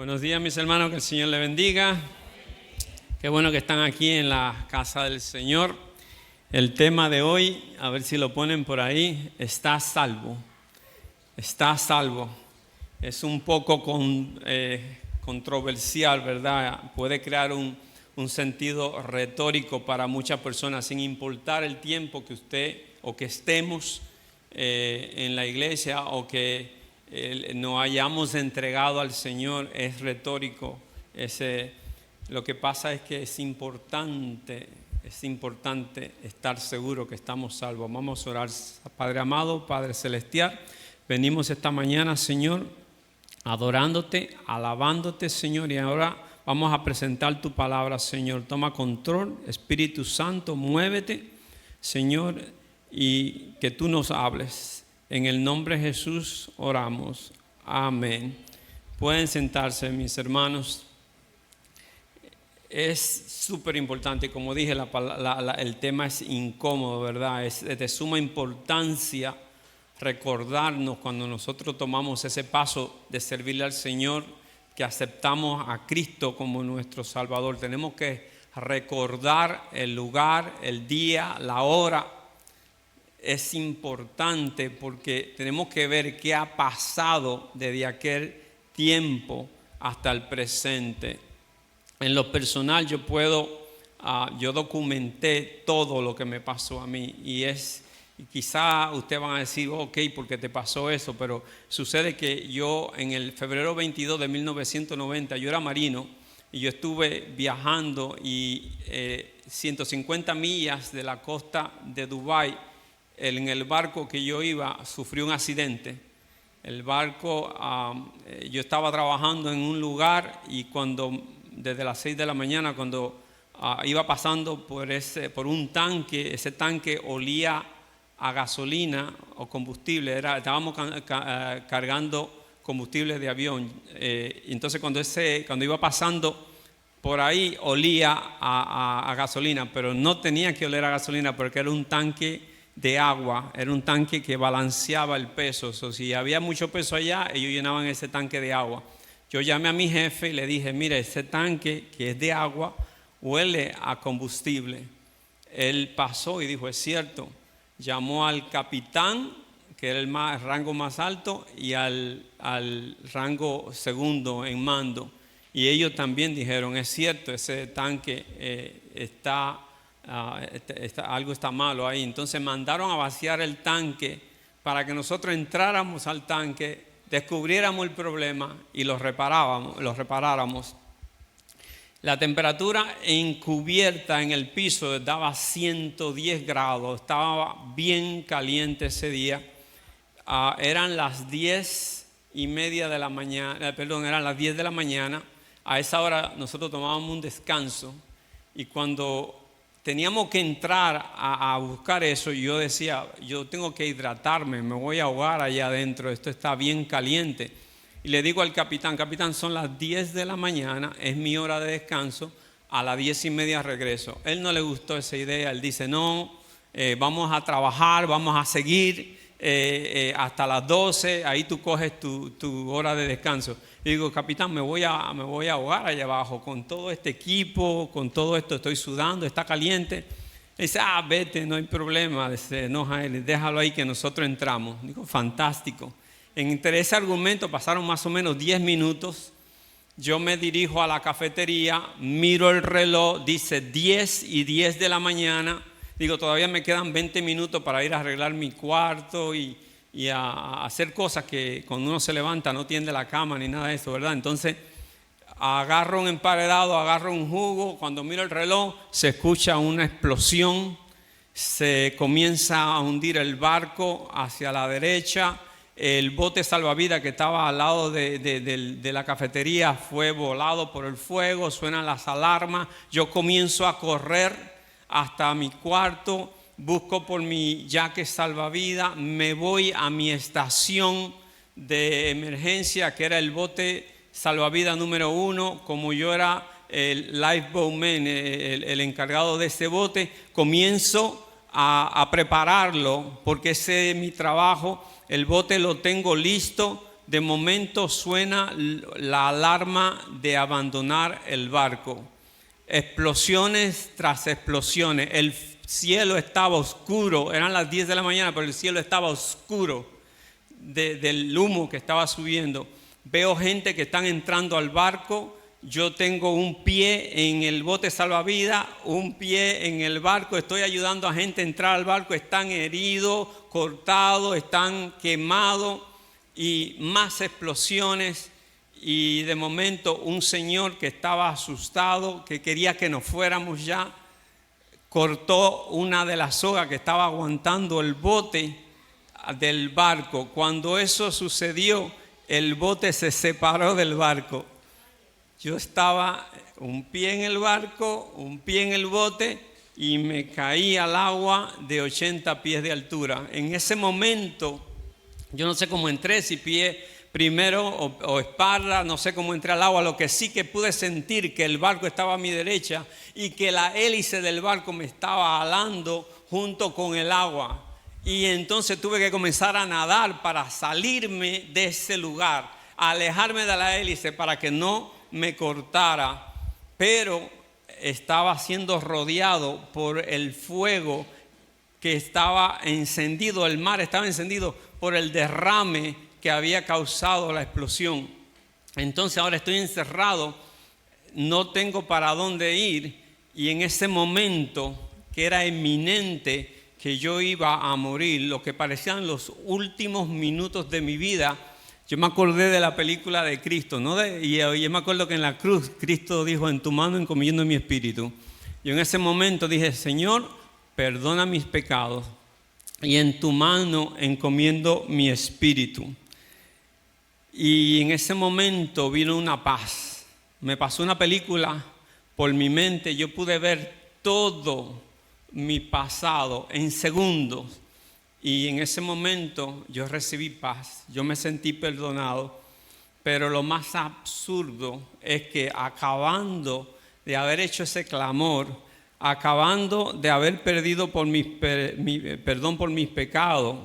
Buenos días, mis hermanos, que el Señor les bendiga. Qué bueno que están aquí en la casa del Señor. El tema de hoy, a ver si lo ponen por ahí, está a salvo. Está a salvo. Es un poco controversial, ¿verdad? Puede crear un sentido retórico para muchas personas, sin importar el tiempo que usted o que estemos en la iglesia o que nos hayamos entregado al Señor. Es retórico. Lo que pasa es que es importante estar seguro que estamos salvos. Vamos a orar. Padre amado, Padre celestial, venimos esta mañana, Señor, adorándote, alabándote, Señor, y ahora vamos a presentar tu palabra, Señor. Toma control, Espíritu Santo, muévete, Señor, y que tú nos hables. En el nombre de Jesús oramos. Amén. Pueden sentarse, mis hermanos. Es súper importante, como dije, el tema es incómodo, ¿verdad? Es de suma importancia recordarnos cuando nosotros tomamos ese paso de servirle al Señor, que aceptamos a Cristo como nuestro Salvador. Tenemos que recordar el lugar, el día, la hora. Es importante porque tenemos que ver qué ha pasado desde aquel tiempo hasta el presente. En lo personal yo documenté todo lo que me pasó a mí y quizá ustedes van a decir, ok, porque te pasó eso, pero sucede que yo en el febrero 22 de 1990, yo era marino y yo estuve viajando y 150 millas de la costa de Dubái, en el barco que yo iba, sufrió un accidente. El barco, yo estaba trabajando en un lugar y desde las 6 de la mañana, cuando iba pasando por un tanque, ese tanque olía a gasolina o combustible. Estábamos cargando combustible de avión. Entonces cuando iba pasando por ahí olía a gasolina, pero no tenía que oler a gasolina porque era un tanque de agua, era un tanque que balanceaba el peso. O sea, si había mucho peso allá, ellos llenaban ese tanque de agua. Yo llamé a mi jefe y le dije, mira, ese tanque que es de agua huele a combustible. Él pasó y dijo, es cierto. Llamó al capitán, que era el rango más alto, y al rango segundo en mando. Y ellos también dijeron, es cierto, ese tanque algo está malo ahí. Entonces mandaron a vaciar el tanque para que nosotros entráramos al tanque, descubriéramos el problema y lo reparáramos. La temperatura encubierta en el piso daba 110 grados, estaba bien caliente ese día. Eran las 10:30 de la mañana, eran las 10 de la mañana. A esa hora nosotros tomábamos un descanso y cuando teníamos que entrar a buscar eso, yo decía, yo tengo que hidratarme, me voy a ahogar allá adentro, esto está bien caliente. Y le digo al capitán, son las 10 de la mañana, es mi hora de descanso, a las 10:30 regreso. Él no le gustó esa idea, él dice, no, vamos a trabajar, vamos a seguir hasta las 12, ahí tú coges tu hora de descanso. Y digo, capitán, me voy a ahogar allá abajo con todo este equipo, con todo esto, estoy sudando, está caliente. Él dice, vete, no hay problema, déjalo ahí que nosotros entramos. Digo, fantástico. Entre ese argumento pasaron más o menos 10 minutos. Yo me dirijo a la cafetería, miro el reloj, dice 10:10 de la mañana. Digo, todavía me quedan 20 minutos para ir a arreglar mi cuarto y a hacer cosas que cuando uno se levanta no tiende la cama ni nada de eso, ¿verdad? Entonces agarro un emparedado, agarro un jugo. Cuando miro el reloj se escucha una explosión, se comienza a hundir el barco hacia la derecha. El bote salvavidas que estaba al lado de la cafetería fue volado por el fuego, suenan las alarmas. Yo comienzo a correr hasta mi cuarto, busco por mi jacket salvavidas, me voy a mi estación de emergencia, que era el bote salvavidas número 1. Como yo era el lifeboatman, el encargado de ese bote, comienzo a prepararlo, porque ese es mi trabajo. El bote lo tengo listo, de momento suena la alarma de abandonar el barco. Explosiones tras explosiones. El cielo estaba oscuro, eran las 10 de la mañana, pero el cielo estaba oscuro del humo que estaba subiendo. Veo gente que están entrando al barco. Yo tengo un pie en el bote salvavidas, un pie en el barco. Estoy ayudando a gente a entrar al barco. Están heridos, cortados, están quemados y más explosiones. Y de momento un señor que estaba asustado, que quería que nos fuéramos ya, cortó una de las sogas que estaba aguantando el bote del barco. Cuando eso sucedió, el bote se separó del barco. Yo estaba un pie en el barco, un pie en el bote y me caí al agua de 80 pies de altura. En ese momento, yo no sé cómo entré, si pie primero o espalda, no sé cómo entré al agua. Lo que sí que pude sentir que el barco estaba a mi derecha y que la hélice del barco me estaba alando junto con el agua. Y entonces tuve que comenzar a nadar para salirme de ese lugar, alejarme de la hélice para que no me cortara, pero estaba siendo rodeado por el fuego que estaba encendido, el mar estaba encendido por el derrame que había causado la explosión. Entonces ahora estoy encerrado, no tengo para dónde ir, y en ese momento que era inminente que yo iba a morir, lo que parecían los últimos minutos de mi vida, yo me acordé de la película de Cristo, ¿no? Y yo me acuerdo que en la cruz Cristo dijo: en tu mano encomiendo mi espíritu. Yo en ese momento dije: Señor, perdona mis pecados y en tu mano encomiendo mi espíritu. Y en ese momento vino una paz. Me pasó una película por mi mente. Yo pude ver todo mi pasado en segundos. Y en ese momento yo recibí paz, yo me sentí perdonado, pero lo más absurdo es que acabando de haber hecho ese clamor, acabando de haber perdido perdón por mis pecados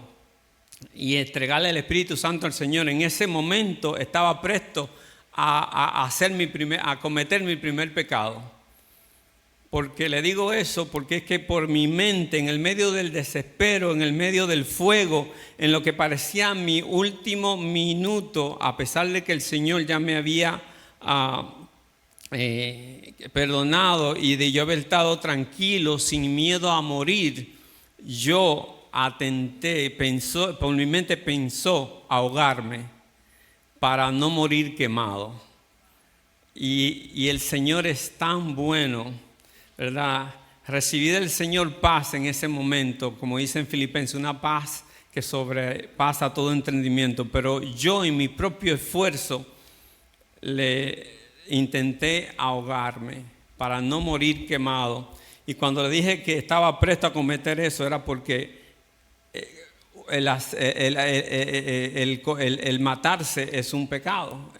y entregarle el Espíritu Santo al Señor, en ese momento estaba presto a cometer mi primer pecado. Porque le digo eso, porque es que por mi mente, en el medio del desespero, en el medio del fuego, en lo que parecía mi último minuto, a pesar de que el Señor ya me había perdonado y de yo haber estado tranquilo, sin miedo a morir, yo por mi mente pensó ahogarme para no morir quemado. Y el Señor es tan bueno, ¿verdad? Recibí del Señor paz en ese momento, como dice en Filipenses, una paz que sobrepasa todo entendimiento. Pero yo en mi propio esfuerzo le intenté ahogarme para no morir quemado. Y cuando le dije que estaba presto a cometer eso, era porque el matarse es un pecado.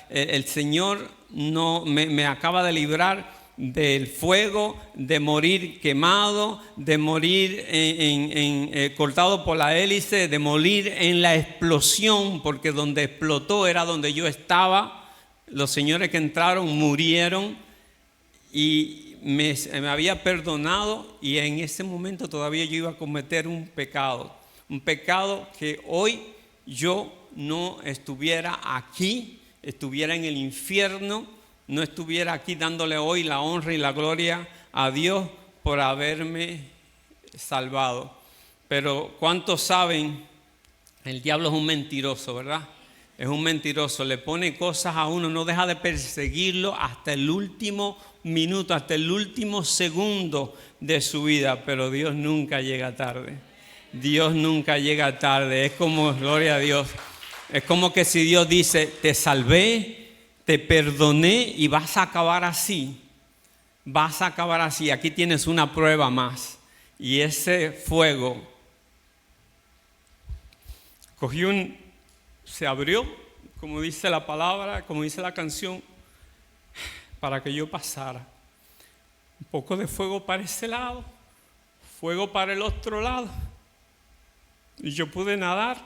El Señor no me acaba de librar del fuego, de morir quemado, de morir cortado por la hélice, de morir en la explosión, porque donde explotó era donde yo estaba. Los señores que entraron murieron y me había perdonado, y en ese momento todavía yo iba a cometer un pecado que hoy yo no estuviera aquí, estuviera en el infierno, no estuviera aquí dándole hoy la honra y la gloria a Dios por haberme salvado. Pero ¿cuántos saben? El diablo es un mentiroso, ¿verdad? Es un mentiroso, le pone cosas a uno, no deja de perseguirlo hasta el último minuto, hasta el último segundo de su vida, pero Dios nunca llega tarde. Dios nunca llega tarde. Es como, gloria a Dios, es como que si Dios dice: te salvé, te perdoné y vas a acabar así. Vas a acabar así. Aquí tienes una prueba más. Y ese fuego se abrió, como dice la palabra, como dice la canción, para que yo pasara. Un poco de fuego para ese lado, fuego para el otro lado. Y yo pude nadar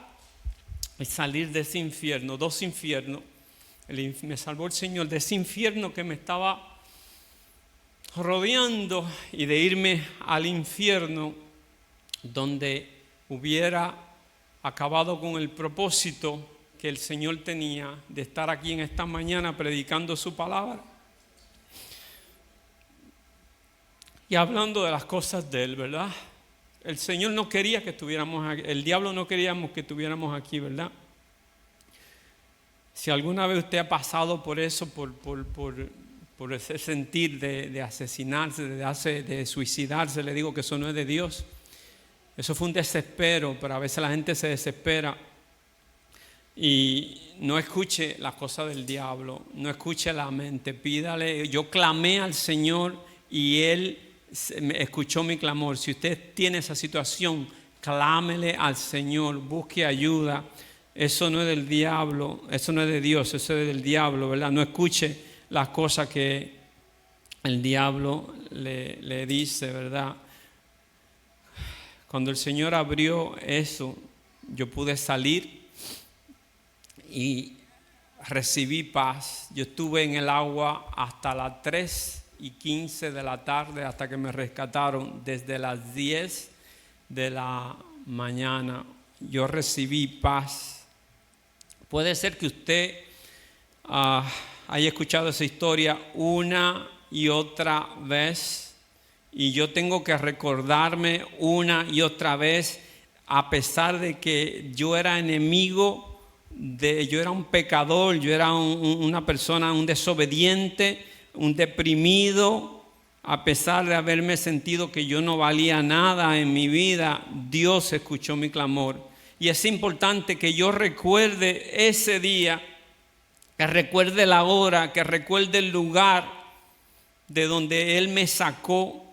es salir de ese infierno, dos infiernos. Me salvó el Señor de ese infierno que me estaba rodeando y de irme al infierno donde hubiera acabado con el propósito que el Señor tenía de estar aquí en esta mañana predicando su palabra y hablando de las cosas de Él, ¿verdad? El Señor no quería que estuviéramos aquí, el diablo no queríamos que estuviéramos aquí, ¿verdad? Si alguna vez usted ha pasado por eso, por ese sentir de asesinarse, de suicidarse, le digo que eso no es de Dios. Eso fue un desespero, pero a veces la gente se desespera y no escuche las cosas del diablo, no escuche la mente, pídale. Yo clamé al Señor y Él escuchó mi clamor. Si usted tiene esa situación, clámele al Señor, busque ayuda. Eso no es del diablo, eso no es de Dios, eso es del diablo, ¿verdad? No escuche las cosas que el diablo le dice, ¿verdad? Cuando el Señor abrió eso, yo pude salir y recibí paz. Yo estuve en el agua hasta las 3:15 de la tarde, hasta que me rescataron. Desde las 10 de la mañana yo recibí paz. Puede ser que usted haya escuchado esa historia una y otra vez, y yo tengo que recordarme una y otra vez, a pesar de que yo era enemigo, yo era un pecador, yo era una persona, un desobediente, un deprimido. A pesar de haberme sentido que yo no valía nada en mi vida, Dios escuchó mi clamor. Y es importante que yo recuerde ese día, que recuerde la hora, que recuerde el lugar de donde Él me sacó,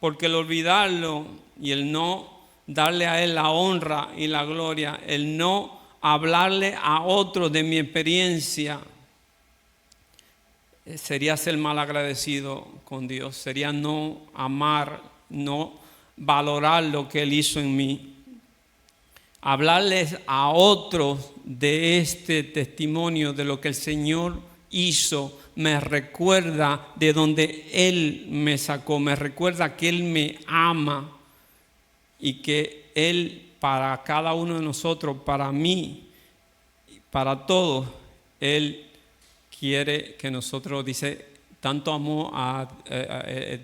porque el olvidarlo y el no darle a Él la honra y la gloria, el no hablarle a otros de mi experiencia, sería ser mal agradecido con Dios, sería no amar, no valorar lo que Él hizo en mí. Hablarles a otros de este testimonio, de lo que el Señor hizo, me recuerda de donde Él me sacó, me recuerda que Él me ama y que Él, para cada uno de nosotros, para mí, para todos, Él quiere que nosotros, dice, tanto amó a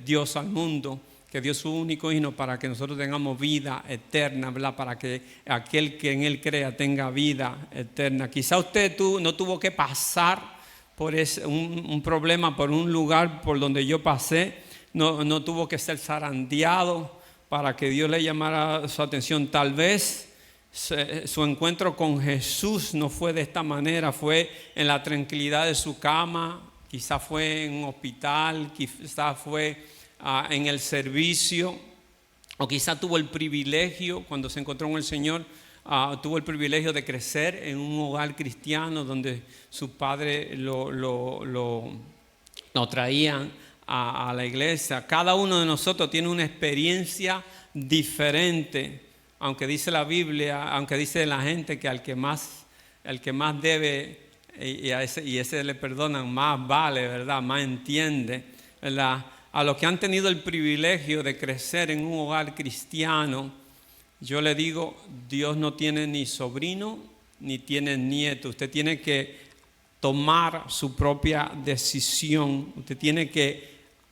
Dios al mundo, que dio su único hijo para que nosotros tengamos vida eterna, ¿verdad? Para que aquel que en Él crea tenga vida eterna. Quizá usted no tuvo que pasar por un problema, por un lugar por donde yo pasé, no tuvo que ser zarandeado para que Dios le llamara su atención. Tal vez su encuentro con Jesús no fue de esta manera, fue en la tranquilidad de su cama, quizá fue en un hospital, quizá fue en el servicio, o quizá tuvo el privilegio, cuando se encontró con el Señor, tuvo el privilegio de crecer en un hogar cristiano donde sus padres lo traían a la iglesia. Cada uno de nosotros tiene una experiencia diferente, aunque dice la Biblia, aunque dice la gente que al que más debe y ese le perdonan, más vale, ¿verdad? Más entiende, ¿verdad? A los que han tenido el privilegio de crecer en un hogar cristiano, yo le digo, Dios no tiene ni sobrino ni tiene nieto. Usted tiene que tomar su propia decisión, usted tiene que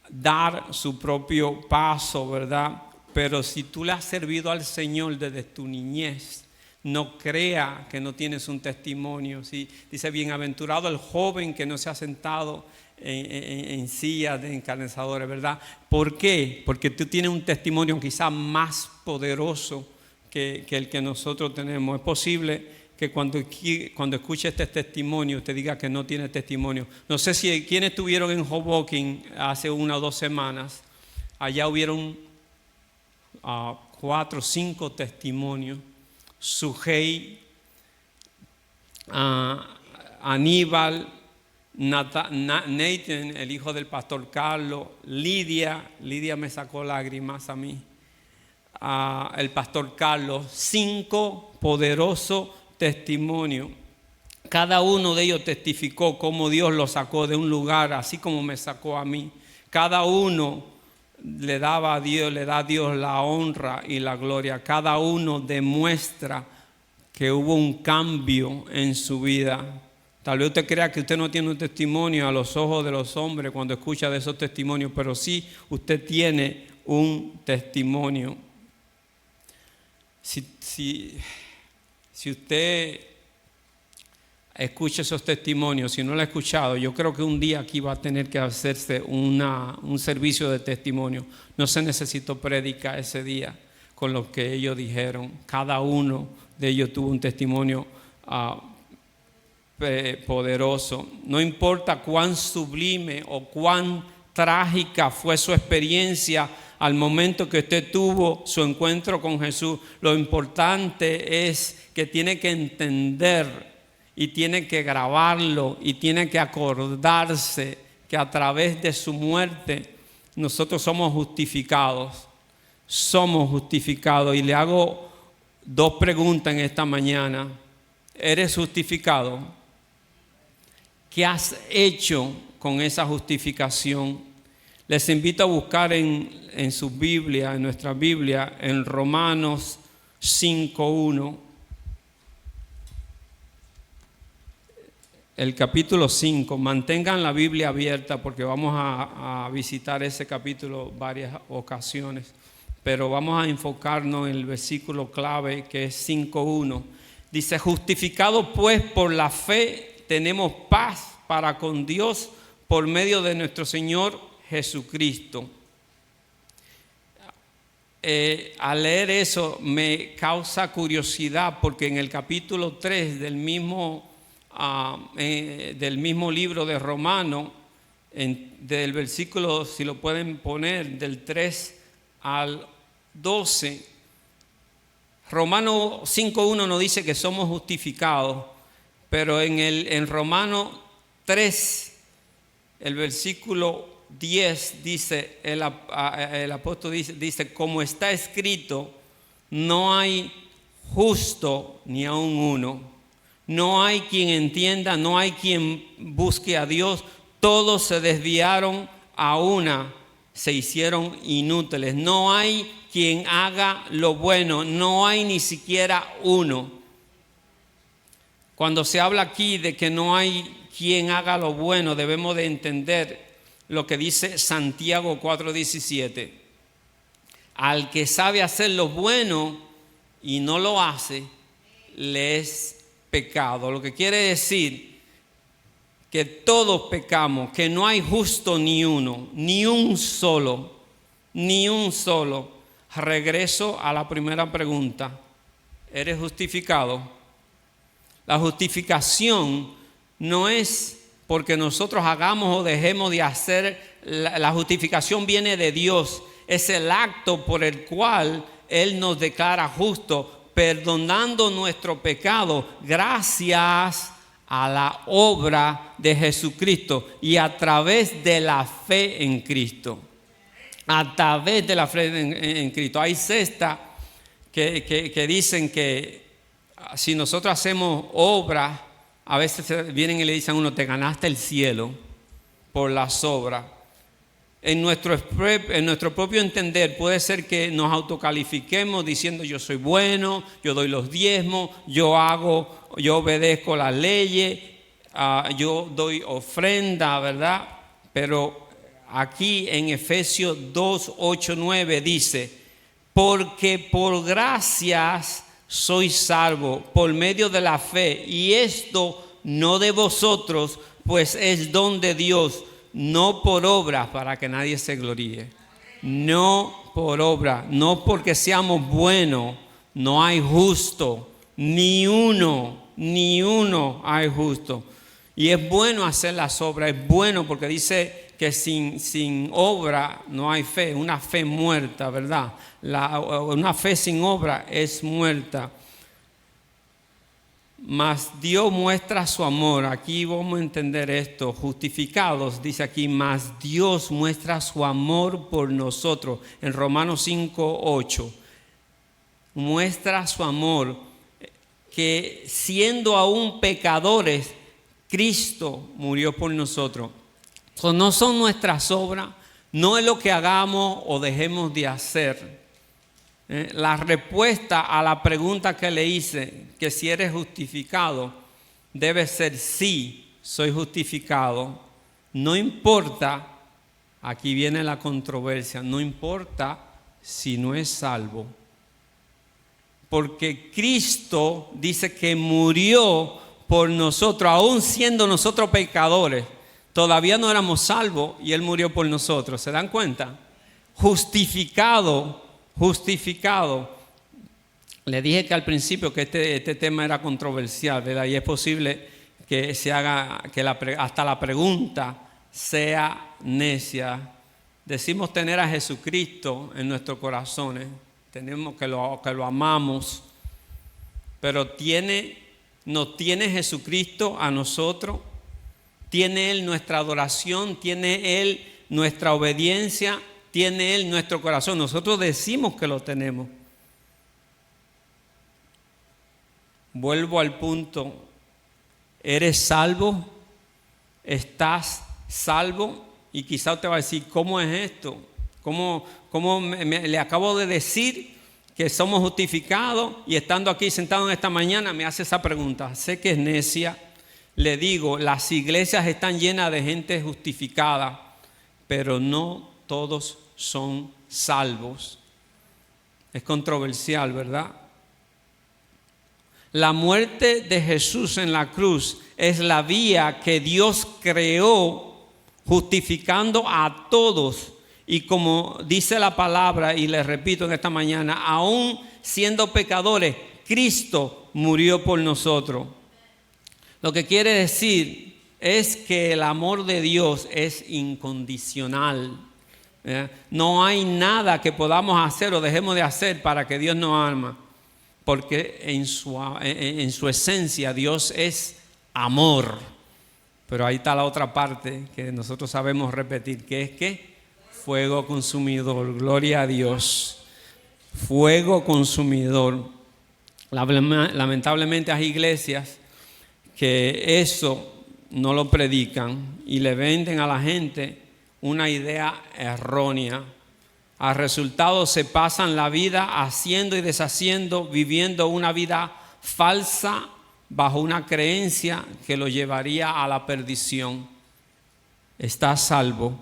dar su propio paso, ¿verdad? Pero si tú le has servido al Señor desde tu niñez, no crea que no tienes un testimonio. ¿Sí? Dice, bienaventurado el joven que no se ha sentado en sillas de encarnizadores, ¿verdad? ¿Por qué? Porque tú tienes un testimonio quizás más poderoso que el que nosotros tenemos. Es posible que cuando escuche este testimonio usted diga que no tiene testimonio. No sé si quienes estuvieron en Hoboken hace 1 o 2 semanas. Allá hubieron 4 o 5 testimonios. Sujei, Aníbal, Nathan, el hijo del pastor Carlos, Lidia me sacó lágrimas a mí, el pastor Carlos, 5 poderosos testimonio. Cada uno de ellos testificó cómo Dios los sacó de un lugar, así como me sacó a mí. Cada uno le da a Dios la honra y la gloria. Cada uno demuestra que hubo un cambio en su vida. Tal vez usted crea que usted no tiene un testimonio a los ojos de los hombres cuando escucha de esos testimonios, pero sí usted tiene un testimonio. Si usted escucha esos testimonios, si no lo ha escuchado, yo creo que un día aquí va a tener que hacerse un servicio de testimonio. No se necesitó prédica ese día con lo que ellos dijeron. Cada uno de ellos tuvo un testimonio poderoso. No importa cuán sublime o cuán trágica fue su experiencia al momento que usted tuvo su encuentro con Jesús, lo importante es que tiene que entender y tiene que grabarlo y tiene que acordarse que a través de su muerte nosotros somos justificados. Somos justificados. Y le hago dos preguntas en esta mañana. ¿Eres justificado? ¿Qué has hecho con esa justificación? Les invito a buscar en su Biblia, en nuestra Biblia, en Romanos 5:1. El capítulo 5, mantengan la Biblia abierta porque vamos a visitar ese capítulo varias ocasiones, pero vamos a enfocarnos en el versículo clave que es 5:1. Dice, justificados pues por la fe tenemos paz para con Dios por medio de nuestro Señor Jesucristo. Al leer eso me causa curiosidad porque en el capítulo 3 del mismo libro de Romanos, del versículo, si lo pueden poner, del 3 al 12, Romanos 5:1 nos dice que somos justificados, pero en Romanos 3, el versículo 10 dice, el apóstol dice, como está escrito, no hay justo ni aun uno. No hay quien entienda, no hay quien busque a Dios. Todos se desviaron a una, se hicieron inútiles. No hay quien haga lo bueno, no hay ni siquiera uno. Cuando se habla aquí de que no hay quien haga lo bueno, debemos de entender lo que dice Santiago 4:17. Al que sabe hacer lo bueno y no lo hace, le es pecado. Lo que quiere decir que todos pecamos, que no hay justo ni uno, ni un solo. Regreso a la primera pregunta. ¿Eres justificado? La justificación no es porque nosotros hagamos o dejemos de hacer. La justificación viene de Dios. Es el acto por el cual Él nos declara justos, perdonando nuestro pecado gracias a la obra de Jesucristo y a través de la fe en Cristo. A través de la fe en Cristo. Hay sectas que dicen que si nosotros hacemos obras, a veces vienen y le dicen a uno, te ganaste el cielo por las obras. En nuestro propio entender puede ser que nos autocalifiquemos diciendo yo soy bueno, yo doy los diezmos, yo obedezco las leyes, yo doy ofrenda, ¿verdad? Pero aquí en Efesios 2:8-9 dice, porque por gracias sois salvos por medio de la fe, y esto no de vosotros, pues es don de Dios, no por obras para que nadie se gloríe. No por obra, no porque seamos buenos, no hay justo, ni uno hay justo. Y es bueno hacer las obras, es bueno porque dice que sin obra no hay fe, una fe muerta, ¿verdad? Una fe sin obra es muerta. Mas Dios muestra su amor. Aquí vamos a entender esto. Justificados, dice aquí, mas Dios muestra su amor por nosotros. En Romanos 5:8. Muestra su amor. que siendo aún pecadores, Cristo murió por nosotros. No son nuestras obras, no es lo que hagamos o dejemos de hacer. La respuesta a la pregunta que le hice, que si eres justificado, debe ser sí, soy justificado. No importa, aquí viene la controversia, no importa si no es salvo. Porque Cristo dice que murió por nosotros, aún siendo nosotros pecadores. Todavía no éramos salvos y Él murió por nosotros. ¿Se dan cuenta? Justificado. Le dije que al principio que este tema era controversial, ¿verdad? Y es posible que se haga, que hasta la pregunta sea necia. Decimos tener a Jesucristo en nuestros corazones. Tenemos que lo amamos. Pero ¿nos tiene Jesucristo a nosotros? ¿Tiene Él nuestra adoración? ¿Tiene Él nuestra obediencia? ¿Tiene Él nuestro corazón? Nosotros decimos que lo tenemos. Vuelvo al punto. ¿Eres salvo? ¿Estás salvo? Y quizá usted va a decir, ¿cómo es esto? ¿Cómo le acabo de decir que somos justificados? Y estando aquí sentado en esta mañana me hace esa pregunta. Sé que es necia. Le digo, las iglesias están llenas de gente justificada, pero no todos son salvos. Es controversial, ¿verdad? La muerte de Jesús en la cruz es la vía que Dios creó justificando a todos. Y como dice la palabra, y les repito en esta mañana, aún siendo pecadores, Cristo murió por nosotros. Lo que quiere decir es que el amor de Dios es incondicional. No hay nada que podamos hacer o dejemos de hacer para que Dios nos ama. Porque en su esencia Dios es amor. Pero ahí está la otra parte que nosotros sabemos repetir, que es que fuego consumidor. Gloria a Dios. Fuego consumidor. Lamentablemente hay iglesias que eso no lo predican y le venden a la gente una idea errónea. Al resultado se pasan la vida haciendo y deshaciendo, viviendo una vida falsa bajo una creencia que lo llevaría a la perdición. Estás salvo.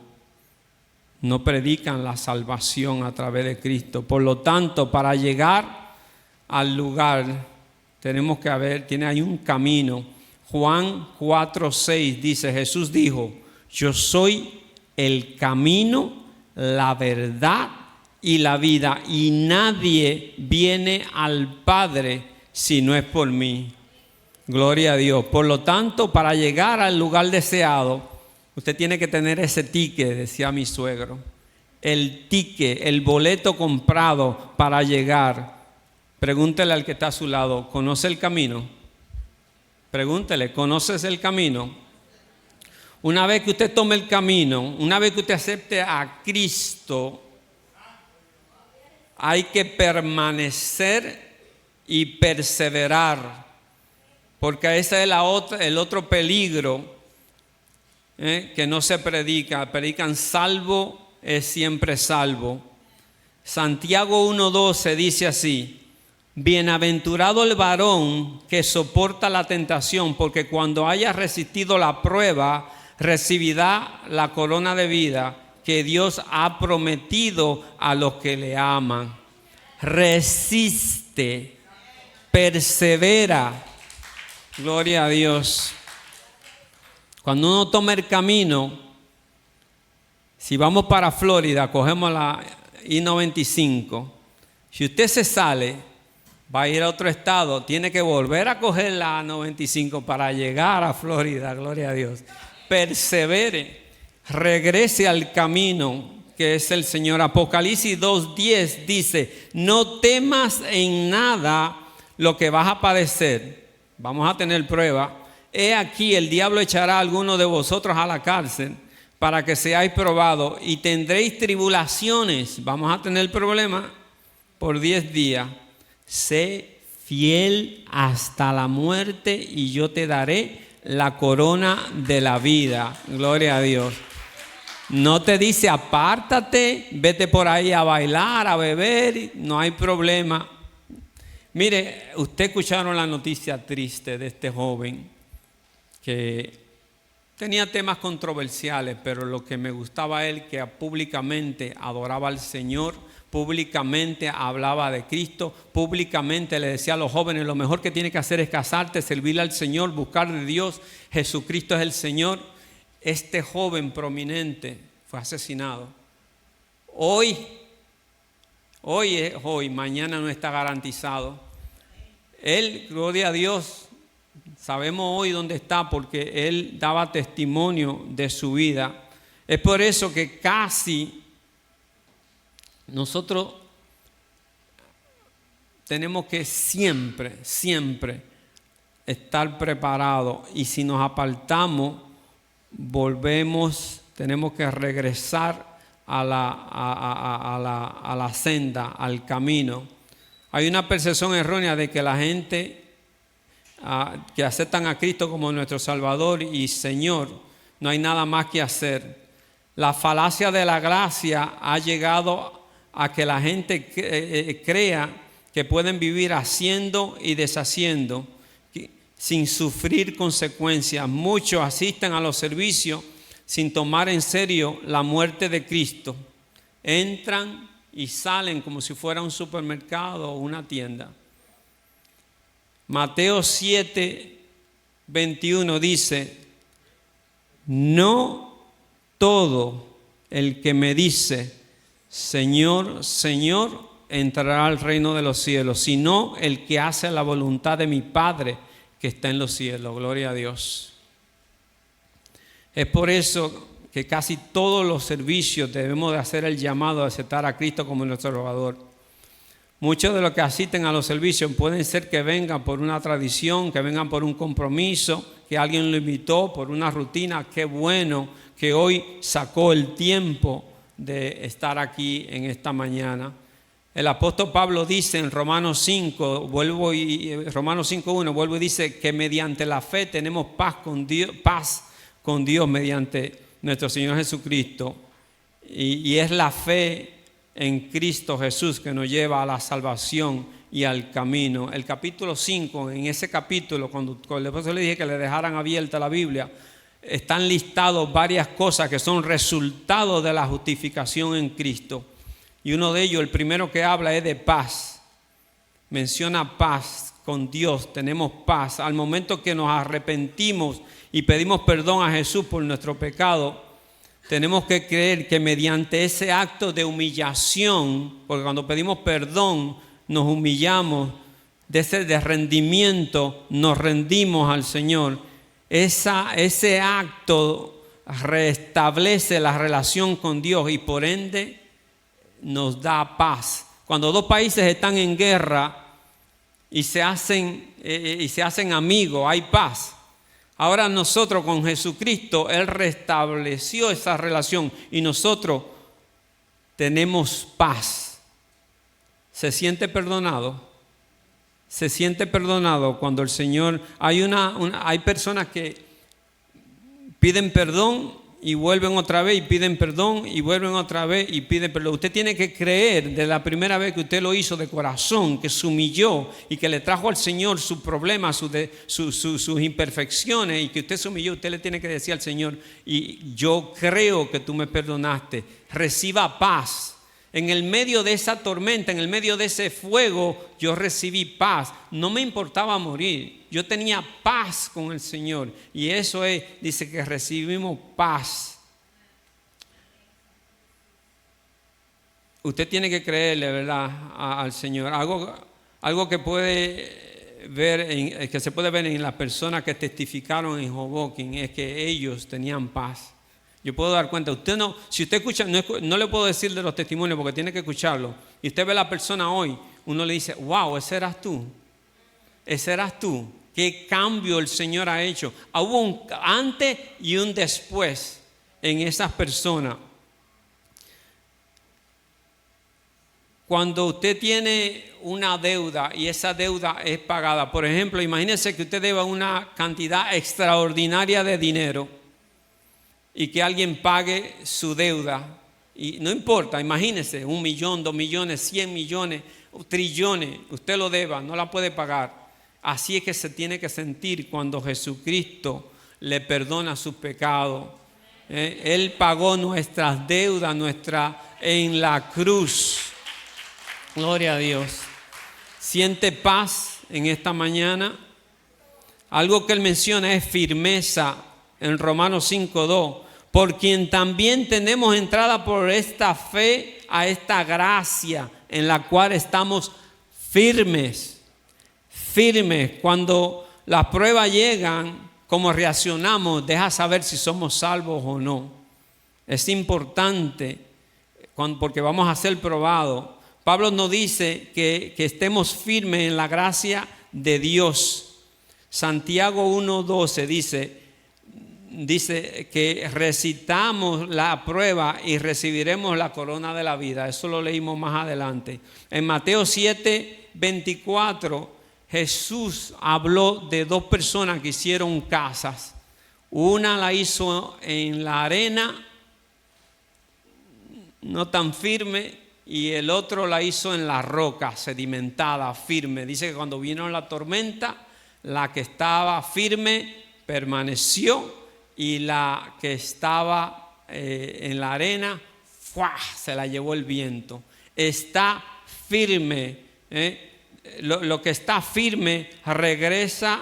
No predican la salvación a través de Cristo. Por lo tanto, para llegar al lugar tenemos que hay un camino. Juan 4:6 dice, Jesús dijo, yo soy el camino, la verdad y la vida, y nadie viene al Padre si no es por mí. Gloria a Dios. Por lo tanto, para llegar al lugar deseado, usted tiene que tener ese ticket, decía mi suegro. El ticket, el boleto comprado para llegar. Pregúntele al que está a su lado, ¿conoce el camino? Pregúntele, ¿conoces el camino? Una vez que usted tome el camino, una vez que usted acepte a Cristo, hay que permanecer y perseverar, porque ese es el otro peligro que no se predica. Predican salvo es siempre salvo. Santiago 1:12 dice así, bienaventurado el varón que soporta la tentación, porque cuando haya resistido la prueba, recibirá la corona de vida que Dios ha prometido a los que le aman. Resiste, persevera. Gloria a Dios. Cuando uno toma el camino, si vamos para Florida, cogemos la I-95. Si usted se sale, va a ir a otro estado, tiene que volver a coger la 95 para llegar a Florida, gloria a Dios. Persevere, regrese al camino que es el Señor. Apocalipsis 2:10 dice, no temas en nada lo que vas a padecer. Vamos a tener prueba. He aquí el diablo echará a alguno de vosotros a la cárcel para que seáis probados y tendréis tribulaciones. Vamos a tener problemas por 10 días. Sé fiel hasta la muerte y yo te daré la corona de la vida. Gloria a Dios. No te dice apártate, vete por ahí a bailar, a beber, no hay problema. Mire, usted escucharon la noticia triste de este joven que tenía temas controversiales, pero lo que me gustaba a él, que públicamente adoraba al Señor, públicamente hablaba de Cristo, públicamente le decía a los jóvenes, lo mejor que tiene que hacer es casarte, servirle al Señor, buscar de Dios, Jesucristo es el Señor. Este joven prominente fue asesinado. Hoy, mañana no está garantizado. Él, gloria a Dios, sabemos hoy dónde está porque él daba testimonio de su vida. Es por eso que casi nosotros tenemos que siempre estar preparados, y si nos apartamos, tenemos que regresar a la senda, al camino. Hay una percepción errónea de que la gente que aceptan a Cristo como nuestro Salvador y Señor, no hay nada más que hacer. La falacia de la gracia ha llegado a que la gente crea que pueden vivir haciendo y deshaciendo sin sufrir consecuencias. Muchos asisten a los servicios sin tomar en serio la muerte de Cristo. Entran y salen como si fuera un supermercado o una tienda. Mateo 7:21 dice: no todo el que me dice Señor, Señor, entrará al reino de los cielos, sino el que hace la voluntad de mi Padre que está en los cielos. Gloria a Dios. Es por eso que casi todos los servicios debemos de hacer el llamado a aceptar a Cristo como nuestro Salvador. Muchos de los que asisten a los servicios pueden ser que vengan por una tradición, que vengan por un compromiso, que alguien lo invitó, por una rutina. Qué bueno que hoy sacó el tiempo de estar aquí en esta mañana. El apóstol Pablo dice en Romanos 5, Romanos 5:1, vuelvo y dice que mediante la fe tenemos paz con Dios mediante nuestro Señor Jesucristo. Y es la fe en Cristo Jesús que nos lleva a la salvación y al camino. El capítulo 5, en ese capítulo, cuando después le dije que le dejaran abierta la Biblia, están listados varias cosas que son resultados de la justificación en Cristo. Y uno de ellos, el primero que habla, es de paz. Menciona paz con Dios, tenemos paz. Al momento que nos arrepentimos y pedimos perdón a Jesús por nuestro pecado, tenemos que creer que mediante ese acto de humillación, porque cuando pedimos perdón nos humillamos, de rendimiento nos rendimos al Señor. Ese acto restablece la relación con Dios y por ende nos da paz. Cuando dos países están en guerra y se hacen amigos, hay paz. Ahora nosotros con Jesucristo, Él restableció esa relación y nosotros tenemos paz. ¿Se siente perdonado? Se siente perdonado cuando el Señor... Hay personas que piden perdón y vuelven otra vez y piden perdón y vuelven otra vez y piden perdón. Usted tiene que creer de la primera vez que usted lo hizo de corazón, que se humilló y que le trajo al Señor sus problemas, sus imperfecciones, y que usted se humilló. Usted le tiene que decir al Señor: y yo creo que tú me perdonaste. Reciba paz. En el medio de esa tormenta, en el medio de ese fuego, yo recibí paz. No me importaba morir. Yo tenía paz con el Señor. Y eso dice que recibimos paz. Usted tiene que creerle, ¿verdad?, al Señor. Algo que que se puede ver en las personas que testificaron en Hoboken es que ellos tenían paz. Yo puedo dar cuenta, si usted escucha, no le puedo decir de los testimonios porque tiene que escucharlo. Y usted ve a la persona hoy, uno le dice: wow, ese eras tú. Ese eras tú. Qué cambio el Señor ha hecho. Hubo un antes y un después en esas personas. Cuando usted tiene una deuda y esa deuda es pagada, por ejemplo, imagínese que usted deba una cantidad extraordinaria de dinero y que alguien pague su deuda. Y no importa, imagínese, 1 millón, 2 millones, 100 millones, trillones, usted lo deba, no la puede pagar. Así es que se tiene que sentir cuando Jesucristo le perdona sus pecados. Él pagó nuestras deudas en la cruz. Gloria a Dios. Siente paz en esta mañana. Algo que él menciona es firmeza en Romanos 5:2. Por quien también tenemos entrada por esta fe a esta gracia en la cual estamos firmes. Firmes. Cuando las pruebas llegan, cómo reaccionamos, deja saber si somos salvos o no. Es importante porque vamos a ser probados. Pablo nos dice que estemos firmes en la gracia de Dios. Santiago 1:12 dice que recitamos la prueba y recibiremos la corona de la vida. Eso lo leímos más adelante. En Mateo 7:24 Jesús habló de 2 personas que hicieron casas. Una la hizo en la arena, no tan firme, y el otro la hizo en la roca, sedimentada, firme. Dice que cuando vino la tormenta, la que estaba firme permaneció y la que estaba en la arena, ¡fua!, se la llevó el viento. Está firme. Lo que está firme regresa.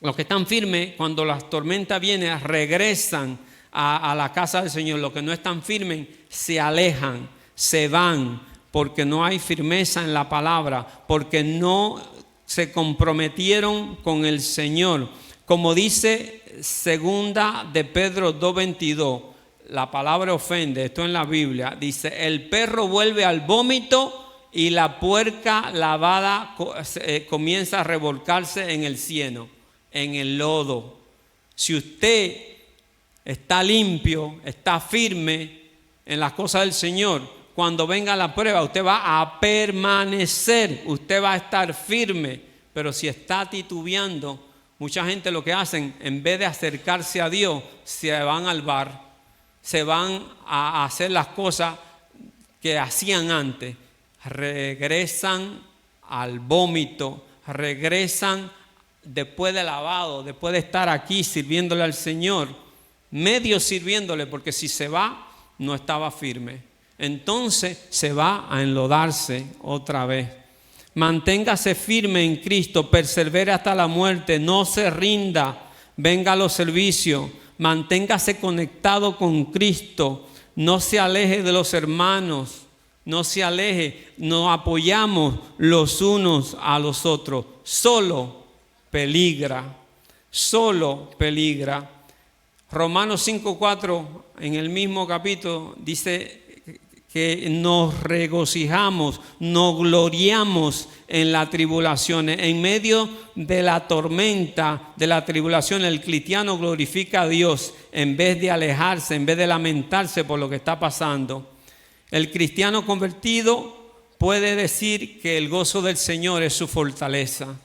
Los que están firmes, cuando las tormentas vienen, regresan a la casa del Señor. Los que no están firmes se alejan, se van, porque no hay firmeza en la palabra, porque no se comprometieron con el Señor. Como dice 2 de Pedro 2:22, la palabra ofende, esto en la Biblia, dice: el perro vuelve al vómito y la puerca lavada comienza a revolcarse en el cieno, en el lodo. Si usted está limpio, está firme en las cosas del Señor, cuando venga la prueba, usted va a permanecer, usted va a estar firme. Pero si está titubeando, mucha gente lo que hacen, en vez de acercarse a Dios, se van al bar, se van a hacer las cosas que hacían antes. Regresan al vómito, regresan después de lavado, después de estar aquí sirviéndole al Señor, medio sirviéndole, porque si se va, no estaba firme. Entonces se va a enlodarse otra vez. Manténgase firme en Cristo, persevere hasta la muerte, no se rinda, venga a los servicios, manténgase conectado con Cristo, no se aleje de los hermanos, no se aleje, nos apoyamos los unos a los otros. Solo peligra. Romanos 5:4 en el mismo capítulo dice que nos regocijamos, nos gloriamos en las tribulaciones. En medio de la tormenta, de la tribulación, el cristiano glorifica a Dios en vez de alejarse, en vez de lamentarse por lo que está pasando. El cristiano convertido puede decir que el gozo del Señor es su fortaleza.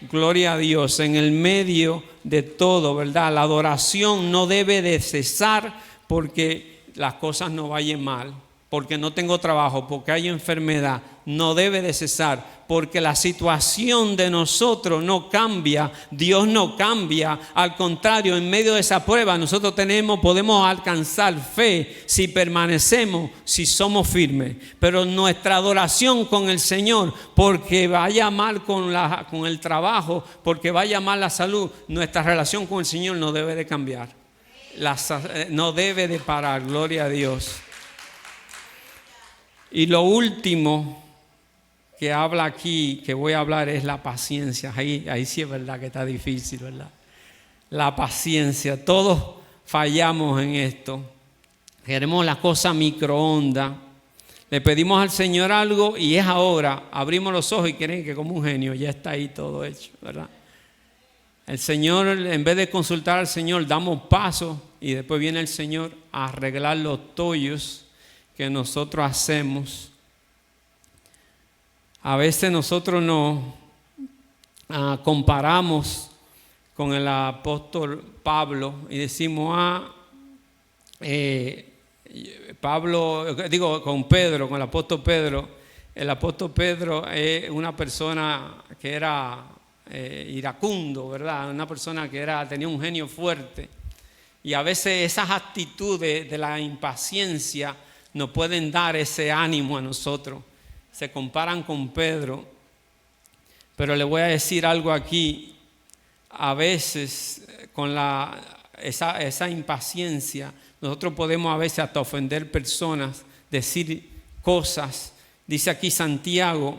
Gloria a Dios en el medio de todo, ¿verdad? La adoración no debe de cesar porque las cosas no vayan mal, porque no tengo trabajo, porque hay enfermedad. No debe de cesar, porque la situación de nosotros no cambia, Dios no cambia. Al contrario, en medio de esa prueba nosotros podemos alcanzar fe si permanecemos, si somos firmes. Pero nuestra adoración con el Señor, porque vaya mal con el trabajo, porque vaya mal la salud, nuestra relación con el Señor no debe de cambiar. No debe de parar, gloria a Dios. Y lo último que habla aquí, que voy a hablar, es la paciencia. Ahí sí es verdad que está difícil, ¿verdad? La paciencia. Todos fallamos en esto. Queremos las cosas microondas. Le pedimos al Señor algo y es ahora. Abrimos los ojos y creen que como un genio ya está ahí todo hecho, ¿verdad? El Señor, en vez de consultar al Señor, damos pasos y después viene el Señor a arreglar los tollos que nosotros hacemos. A veces nosotros nos comparamos con el apóstol Pablo y decimos, con Pedro, con el apóstol Pedro. El apóstol Pedro es una persona que era iracundo, ¿verdad? Una persona que tenía un genio fuerte. Y a veces esas actitudes de la impaciencia nos pueden dar ese ánimo a nosotros. Se comparan con Pedro. Pero le voy a decir algo aquí. A veces con esa impaciencia nosotros podemos a veces hasta ofender personas, decir cosas. Dice aquí Santiago,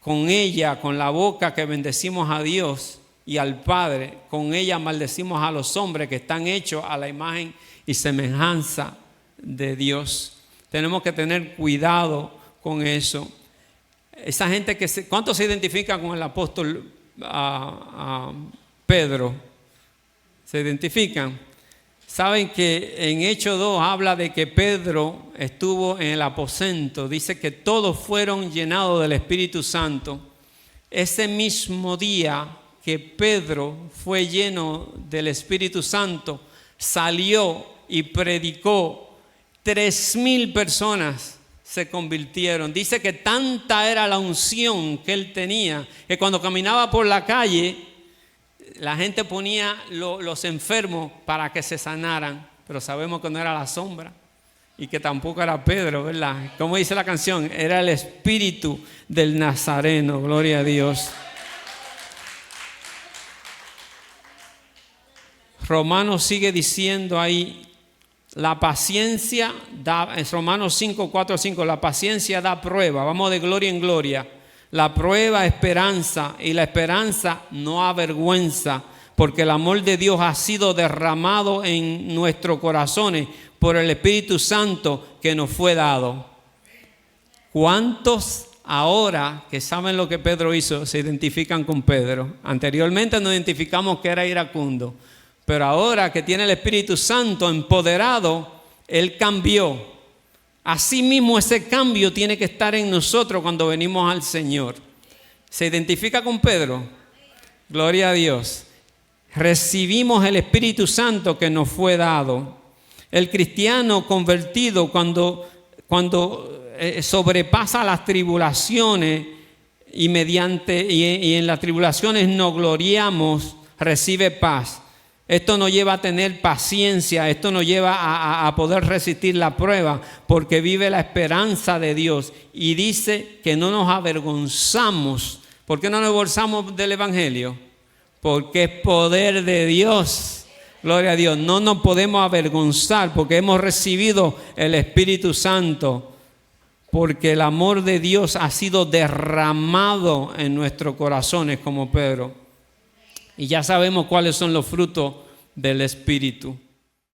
con ella, con la boca que bendecimos a Dios y al Padre, con ella maldecimos a los hombres que están hechos a la imagen y semejanza de Dios. Tenemos que tener cuidado con eso. Esa gente ¿cuántos se identifican con el apóstol Pedro? ¿Se identifican? Saben que en Hechos 2 habla de que Pedro estuvo en el aposento. Dice que todos fueron llenados del Espíritu Santo. Ese mismo día que Pedro fue lleno del Espíritu Santo, salió y predicó. 3,000 personas se convirtieron. Dice que tanta era la unción que él tenía, que cuando caminaba por la calle, la gente ponía los enfermos para que se sanaran, pero sabemos que no era la sombra y que tampoco era Pedro, ¿verdad? Como dice la canción, era el espíritu del Nazareno, gloria a Dios. Romanos sigue diciendo ahí, la paciencia da, en Romanos 5, 4, 5, la paciencia da prueba, vamos de gloria en gloria. La prueba esperanza y la esperanza no avergüenza, porque el amor de Dios ha sido derramado en nuestros corazones por el Espíritu Santo que nos fue dado. ¿Cuántos ahora que saben lo que Pedro hizo se identifican con Pedro? Anteriormente nos identificamos que era iracundo, pero ahora que tiene el Espíritu Santo empoderado, él cambió. Asimismo, ese cambio tiene que estar en nosotros cuando venimos al Señor. ¿Se identifica con Pedro? Gloria a Dios. Recibimos el Espíritu Santo que nos fue dado. El cristiano convertido cuando sobrepasa las tribulaciones y en las tribulaciones nos gloriamos, recibe paz. Esto nos lleva a tener paciencia, esto nos lleva a poder resistir la prueba porque vive la esperanza de Dios y dice que no nos avergonzamos. ¿Por qué no nos avergonzamos del Evangelio? Porque es poder de Dios. Gloria a Dios. No nos podemos avergonzar porque hemos recibido el Espíritu Santo, porque el amor de Dios ha sido derramado en nuestros corazones como Pedro. Y ya sabemos cuáles son los frutos del Espíritu.